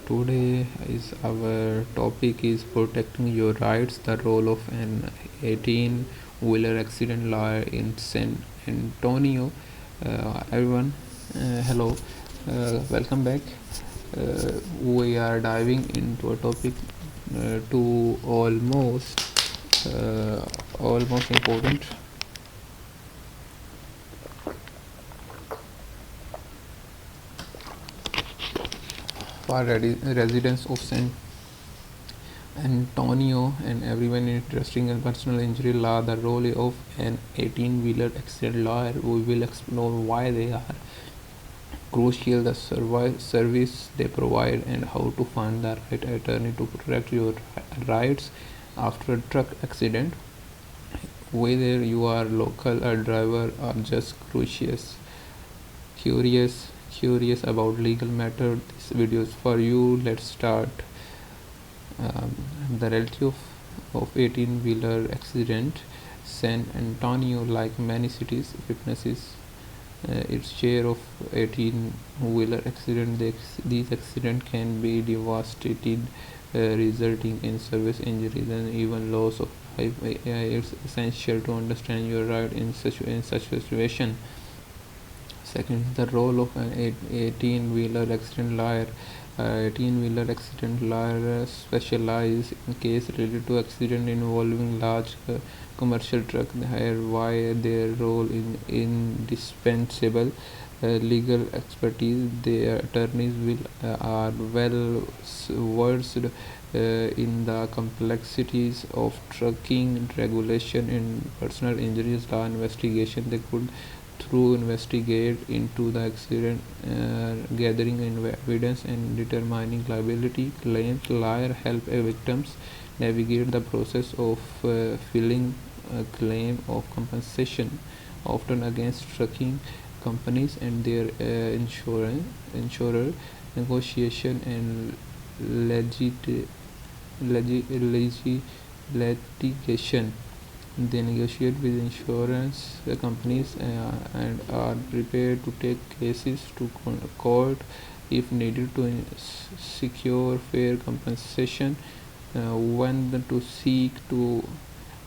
Today is our topic is protecting your rights, the role of an 18-wheeler accident lawyer in San Antonio. Everyone, hello, welcome back. We are diving into a topic to almost important for residents of San Antonio and everyone interested in personal injury law, the role of an 18-wheeler accident lawyer. We will explore why they are crucial, the service they provide, and how to find the right attorney to protect your rights after a truck accident. Whether you are local, a driver, or just curious about legal matter, this video is for you. Let's start. The relative of 18-wheeler accident. San Antonio, like many cities, witnesses its share of 18-wheeler accident. These accidents can be devastating, resulting in serious injuries and even loss of life. It's essential to understand your right in such situation. Second, the role of an 18-wheeler accident lawyer. 18-wheeler accident lawyer specialize in cases related to accident involving large commercial truck. Why their role in indispensable legal expertise. Their attorneys are well versed in the complexities of trucking regulation and personal injuries law investigation. They could through investigate into the accident, gathering evidence and determining liability claims. Lawyer help victims navigate the process of filing a claim of compensation, often against trucking companies and their insurer. Negotiation and litigation. They negotiate with insurance companies and are prepared to take cases to court if needed to secure fair compensation. When to seek to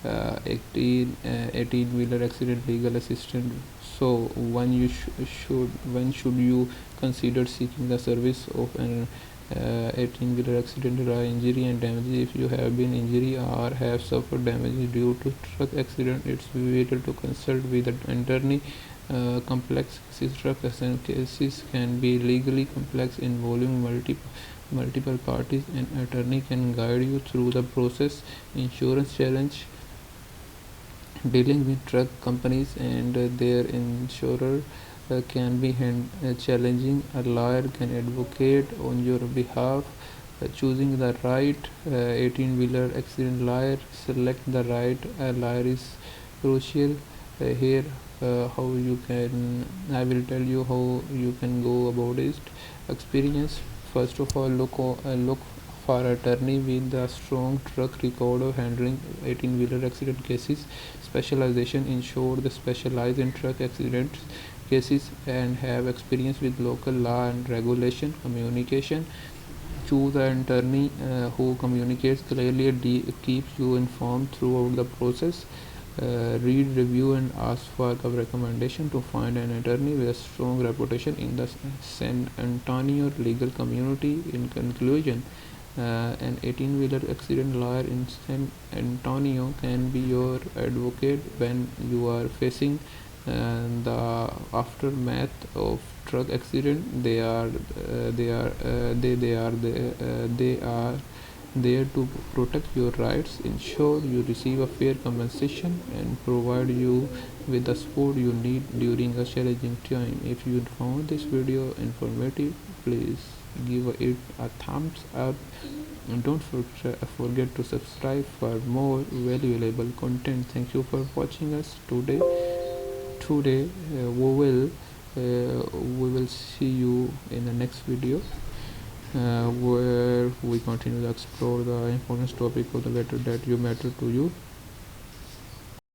18-wheeler accident legal assistance. So when should you consider seeking the service of an 18-wheeler accident or injury and damage? If you have been injured or have suffered damage due to truck accident, it's vital to consult with an attorney. Complex cases. Truck accident cases can be legally complex, involving multiple parties. An attorney can guide you through the process. Insurance challenge. Dealing with truck companies and their insurer can be challenging. A lawyer can advocate on your behalf. Choosing the right 18-wheeler accident lawyer. Select the right lawyer is crucial. Here how you can I will tell you how you can go about it. Experience. First of all, look for attorney with a strong track record of handling 18-wheeler accident cases. Specialization. Ensure they specialize in truck accident cases and have experience with local law and regulation. Communication. Choose an attorney who communicates clearly and keeps you informed throughout the process. Read, review, and ask for a recommendation to find an attorney with a strong reputation in the San Antonio legal community. In conclusion, an 18-wheeler accident lawyer in San Antonio can be your advocate when you are facing the aftermath of truck accident. They are there to protect your rights, ensure you receive a fair compensation, and provide you with the support you need during a challenging time. If you found this video informative, please give it a thumbs up and don't forget to subscribe for more valuable content. Thank you for watching us today. We will see you in the next video, where we continue to explore the important topic of the letter that you matter to you.